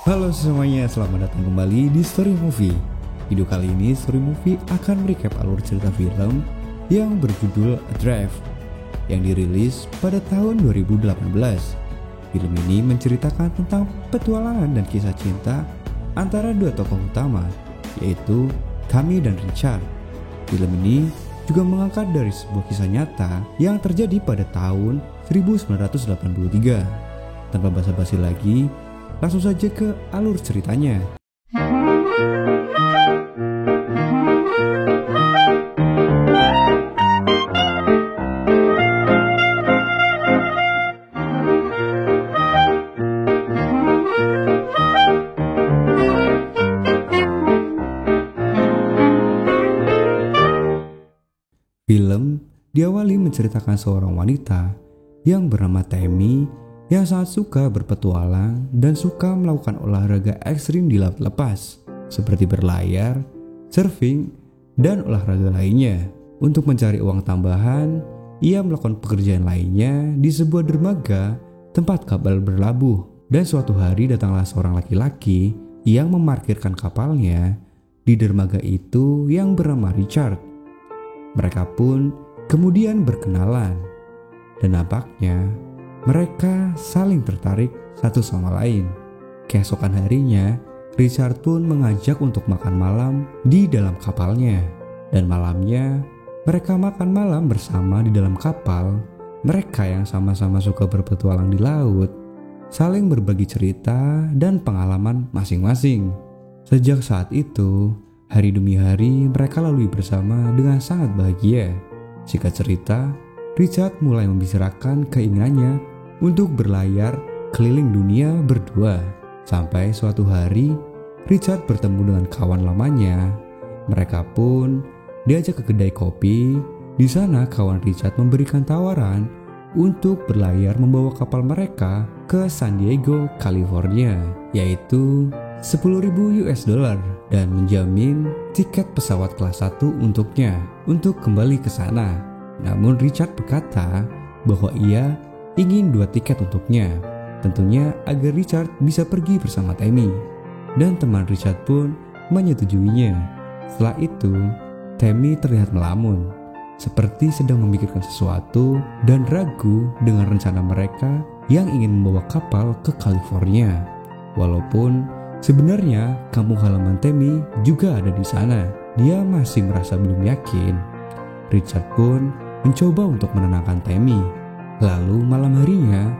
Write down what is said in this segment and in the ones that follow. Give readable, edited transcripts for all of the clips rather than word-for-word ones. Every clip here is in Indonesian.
Halo semuanya, selamat datang kembali di Story Movie. Video kali ini Story Movie akan merecap alur cerita film yang berjudul A Drive yang dirilis pada tahun 2018. Film ini menceritakan tentang petualangan dan kisah cinta antara dua tokoh utama, yaitu Tammy dan Richard. Film ini juga mengangkat dari sebuah kisah nyata yang terjadi pada tahun 1983. Tanpa basa-basi lagi, langsung saja ke alur ceritanya. Film diawali menceritakan seorang wanita yang bernama Tammy yang sangat suka berpetualang dan suka melakukan olahraga ekstrim di laut lepas seperti berlayar, surfing, dan olahraga lainnya. Untuk mencari uang tambahan, ia melakukan pekerjaan lainnya di sebuah dermaga tempat kapal berlabuh. Dan suatu hari datanglah seorang laki-laki yang memarkirkan kapalnya di dermaga itu yang bernama Richard. Mereka pun kemudian berkenalan dan nampaknya mereka saling tertarik satu sama lain. Keesokan harinya, Richard pun mengajak untuk makan malam di dalam kapalnya. Dan malamnya, mereka makan malam bersama di dalam kapal. Mereka yang sama-sama suka berpetualang di laut, saling berbagi cerita dan pengalaman masing-masing. Sejak saat itu, hari demi hari mereka lalui bersama dengan sangat bahagia. Singkat cerita, Richard mulai membicarakan keinginannya untuk berlayar keliling dunia berdua. Sampai suatu hari, Richard bertemu dengan kawan lamanya. Mereka pun diajak ke kedai kopi. Di sana kawan Richard memberikan tawaran untuk berlayar membawa kapal mereka ke San Diego, California, yaitu $10.000 dan menjamin tiket pesawat kelas 1 untuknya untuk kembali ke sana. Namun Richard berkata bahwa ia ingin 2 tiket untuknya, tentunya agar Richard bisa pergi bersama Tammy. Dan teman Richard pun menyetujuinya. Setelah itu, Tammy terlihat melamun, seperti sedang memikirkan sesuatu dan ragu dengan rencana mereka yang ingin membawa kapal ke California. Walaupun sebenarnya kampung halaman Tammy juga ada di sana, dia masih merasa belum yakin. Richard pun mencoba untuk menenangkan Tammy. Lalu malam harinya,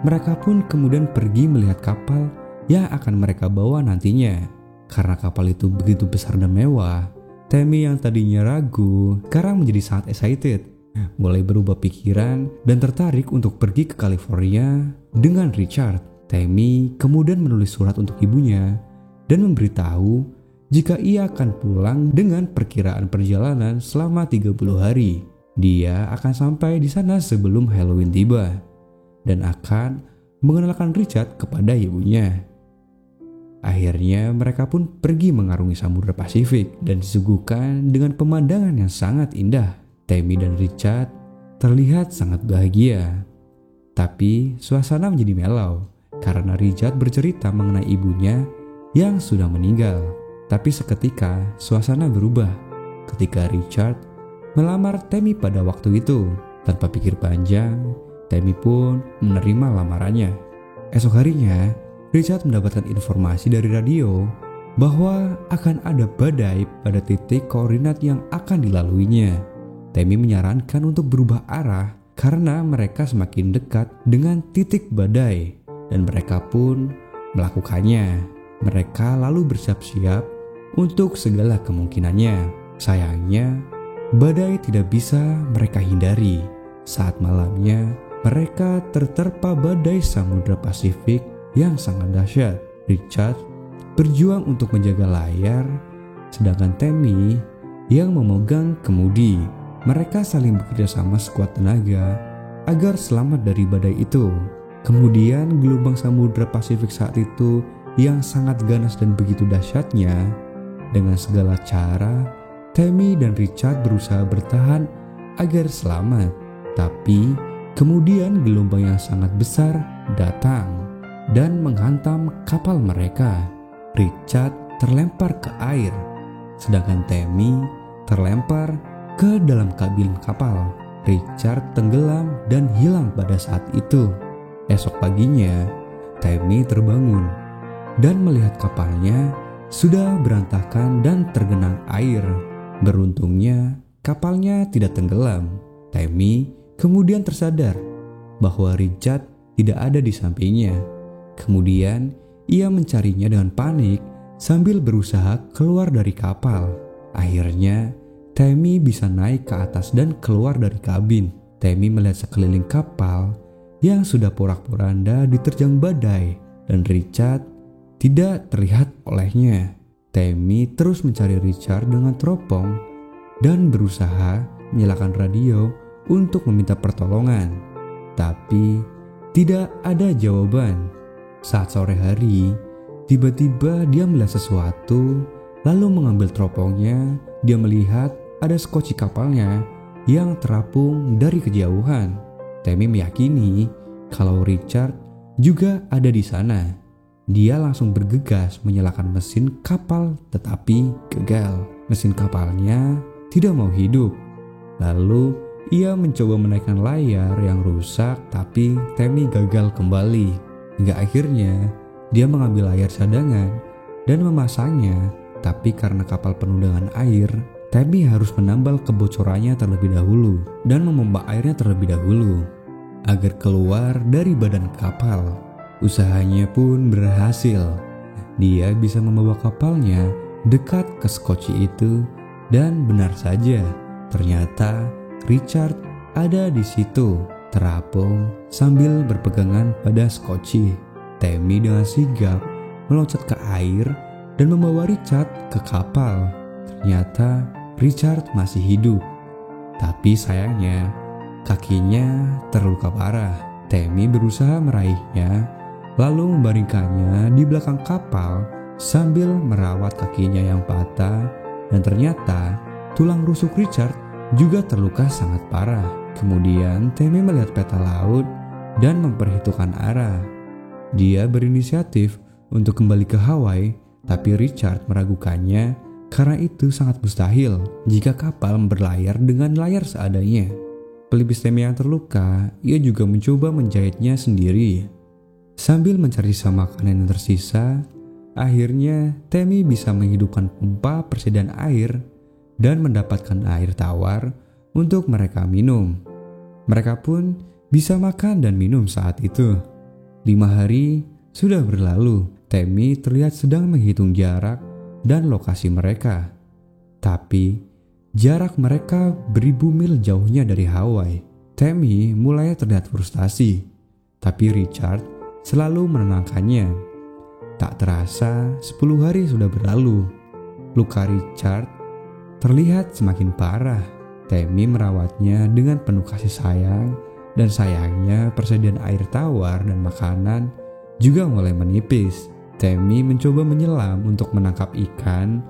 mereka pun kemudian pergi melihat kapal yang akan mereka bawa nantinya. Karena kapal itu begitu besar dan mewah, Tammy yang tadinya ragu sekarang menjadi sangat excited. Mulai berubah pikiran dan tertarik untuk pergi ke California dengan Richard. Tammy kemudian menulis surat untuk ibunya dan memberitahu jika ia akan pulang dengan perkiraan perjalanan selama 30 hari. Dia akan sampai di sana sebelum Halloween tiba dan akan mengenalkan Richard kepada ibunya. Akhirnya mereka pun pergi mengarungi Samudra Pasifik dan disuguhkan dengan pemandangan yang sangat indah. Tammy dan Richard terlihat sangat bahagia. Tapi suasana menjadi melau karena Richard bercerita mengenai ibunya yang sudah meninggal. Tapi seketika suasana berubah ketika Richard melamar Tammy pada waktu itu. Tanpa pikir panjang, Tammy pun menerima lamarannya. Esok harinya, Richard mendapatkan informasi dari radio bahwa akan ada badai pada titik koordinat yang akan dilaluinya. Tammy menyarankan untuk berubah arah karena mereka semakin dekat dengan titik badai dan mereka pun melakukannya. Mereka lalu bersiap-siap untuk segala kemungkinannya. Sayangnya, badai tidak bisa mereka hindari. Saat malamnya, mereka terterpa badai Samudra Pasifik yang sangat dahsyat. Richard berjuang untuk menjaga layar, sedangkan Tammy yang memegang kemudi. Mereka saling bekerja sama sekuat tenaga agar selamat dari badai itu. Kemudian gelombang Samudra Pasifik saat itu yang sangat ganas dan begitu dahsyatnya. Dengan segala cara, Tammy dan Richard berusaha bertahan agar selamat. Tapi kemudian gelombang yang sangat besar datang dan menghantam kapal mereka. Richard terlempar ke air, sedangkan Tammy terlempar ke dalam kabin kapal. Richard tenggelam dan hilang pada saat itu. Esok paginya, Tammy terbangun dan melihat kapalnya sudah berantakan dan tergenang air. Beruntungnya, kapalnya tidak tenggelam. Tammy kemudian tersadar bahwa Richard tidak ada di sampingnya. Kemudian, ia mencarinya dengan panik sambil berusaha keluar dari kapal. Akhirnya, Tammy bisa naik ke atas dan keluar dari kabin. Tammy melihat sekeliling kapal yang sudah porak-poranda diterjang badai dan Richard tidak terlihat olehnya. Tammy terus mencari Richard dengan teropong dan berusaha menyalakan radio untuk meminta pertolongan. Tapi tidak ada jawaban. Saat sore hari, tiba-tiba dia melihat sesuatu, lalu mengambil teropongnya. Dia melihat ada skoci kapalnya yang terapung dari kejauhan. Tammy meyakini kalau Richard juga ada di sana. Dia langsung bergegas menyalakan mesin kapal, tetapi gagal. Mesin kapalnya tidak mau hidup. Lalu ia mencoba menaikkan layar yang rusak, tapi Tammy gagal kembali. Hingga akhirnya dia mengambil layar cadangan dan memasangnya. Tapi karena kapal penuh dengan air, Tammy harus menambal kebocorannya terlebih dahulu dan memompa airnya terlebih dahulu agar keluar dari badan kapal. Usahanya pun berhasil. Dia bisa membawa kapalnya dekat ke skoci itu dan benar saja, ternyata Richard ada di situ, terapung sambil berpegangan pada skoci. Tammy dengan sigap meloncat ke air dan membawa Richard ke kapal. Ternyata Richard masih hidup, tapi sayangnya kakinya terluka parah. Tammy berusaha meraihnya, lalu membaringkannya di belakang kapal sambil merawat kakinya yang patah, dan ternyata tulang rusuk Richard juga terluka sangat parah. Kemudian Tammy melihat peta laut dan memperhitungkan arah. Dia berinisiatif untuk kembali ke Hawaii, tapi Richard meragukannya karena itu sangat mustahil jika kapal berlayar dengan layar seadanya. Pelipis Tammy yang terluka, ia juga mencoba menjahitnya sendiri. Sambil mencari sisa makanan yang tersisa, akhirnya Tammy bisa menghidupkan pompa persediaan air dan mendapatkan air tawar untuk mereka minum. Mereka pun bisa makan dan minum saat itu. 5 hari sudah berlalu. Tammy terlihat sedang menghitung jarak dan lokasi mereka. Tapi jarak mereka beribu mil jauhnya dari Hawaii. Tammy mulai terlihat frustasi, tapi Richard selalu menenangkannya. Tak terasa 10 hari sudah berlalu. Luka Richard terlihat semakin parah. Tammy merawatnya dengan penuh kasih sayang, dan sayangnya persediaan air tawar dan makanan juga mulai menipis. Tammy mencoba menyelam untuk menangkap ikan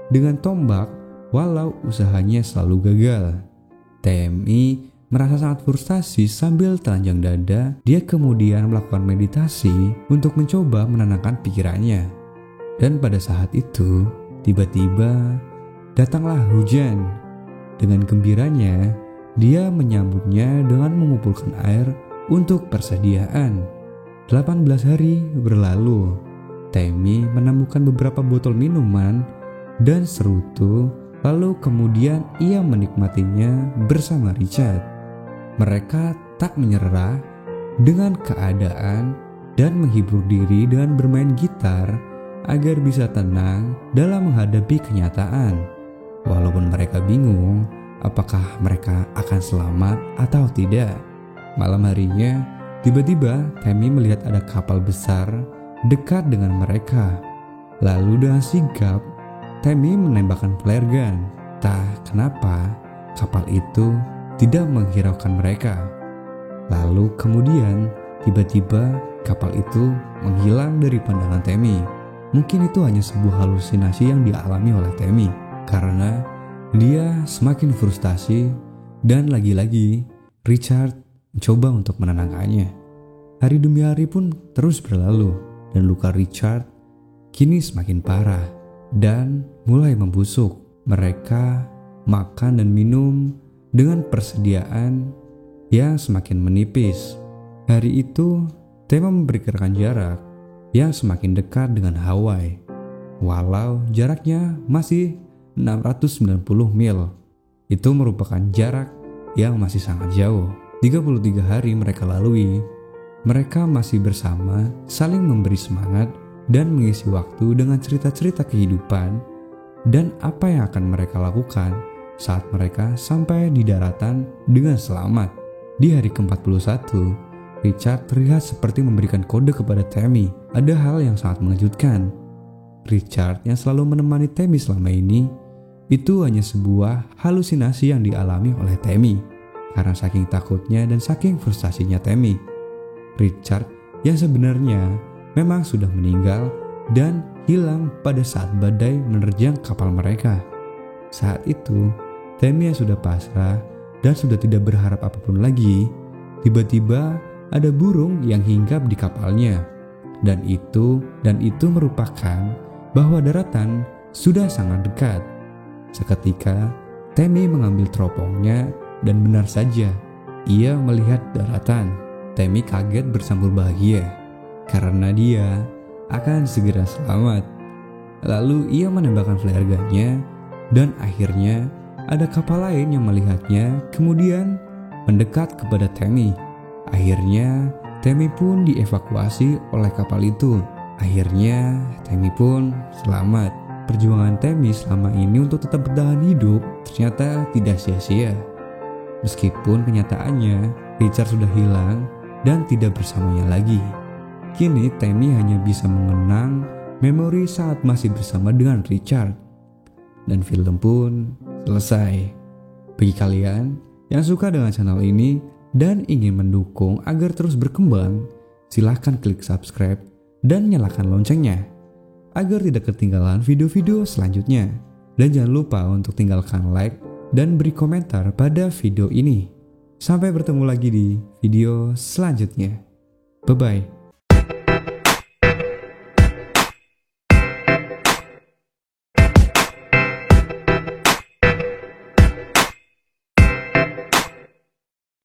dengan tombak, walau usahanya selalu gagal. Tammy merasa sangat frustasi sambil telanjang dada. Dia kemudian melakukan meditasi untuk mencoba menenangkan pikirannya. Dan pada saat itu, tiba-tiba datanglah hujan. Dengan gembiranya, dia menyambutnya dengan mengumpulkan air untuk persediaan. 18 hari berlalu. Tammy menemukan beberapa botol minuman dan serutu, lalu kemudian ia menikmatinya bersama Richard. Mereka tak menyerah dengan keadaan dan menghibur diri dengan bermain gitar agar bisa tenang dalam menghadapi kenyataan. Walaupun mereka bingung apakah mereka akan selamat atau tidak. Malam harinya, tiba-tiba Tammy melihat ada kapal besar dekat dengan mereka. Lalu dengan sigap, Tammy menembakkan flare gun. Entah kenapa kapal itu tidak menghiraukan mereka. Lalu kemudian tiba-tiba kapal itu menghilang dari pandangan Tammy. Mungkin itu hanya sebuah halusinasi yang dialami oleh Tammy, karena dia semakin frustasi dan lagi-lagi Richard mencoba untuk menenangkannya. Hari demi hari pun terus berlalu. dan luka Richard kini semakin parah dan mulai membusuk. Mereka makan dan minum dengan persediaan yang semakin menipis. Hari itu, Tema memperkirakan jarak yang semakin dekat dengan Hawaii, walau jaraknya masih 690 mil. Itu merupakan jarak yang masih sangat jauh. 33 hari mereka lalui, mereka masih bersama, saling memberi semangat dan mengisi waktu dengan cerita-cerita kehidupan dan apa yang akan mereka lakukan saat mereka sampai di daratan dengan selamat. Di hari ke-41, Richard terlihat seperti memberikan kode kepada Tammy. Ada hal yang sangat mengejutkan. Richard yang selalu menemani Tammy selama ini, itu hanya sebuah halusinasi yang dialami oleh Tammy. Karena saking takutnya dan saking frustasinya Tammy, Richard yang sebenarnya memang sudah meninggal dan hilang pada saat badai menerjang kapal mereka. Saat itu, Tammy yang sudah pasrah dan sudah tidak berharap apapun lagi, tiba-tiba ada burung yang hinggap di kapalnya. Dan itu merupakan bahwa daratan sudah sangat dekat. Seketika, Tammy mengambil teropongnya dan benar saja, ia melihat daratan. Tammy kaget bersambut bahagia karena dia akan segera selamat. Lalu ia menembakkan flare gun-nya dan akhirnya ada kapal lain yang melihatnya kemudian mendekat kepada Tammy. Akhirnya Tammy pun dievakuasi oleh kapal itu. Akhirnya Tammy pun selamat. Perjuangan Tammy selama ini untuk tetap bertahan hidup ternyata tidak sia-sia. Meskipun kenyataannya Richard sudah hilang dan tidak bersamanya lagi. Kini Tammy hanya bisa mengenang memori saat masih bersama dengan Richard. Dan film pun selesai. Bagi kalian yang suka dengan channel ini dan ingin mendukung agar terus berkembang, silahkan klik subscribe dan nyalakan loncengnya agar tidak ketinggalan video-video selanjutnya. Dan jangan lupa untuk tinggalkan like dan beri komentar pada video ini. Sampai bertemu lagi di video selanjutnya. Bye-bye.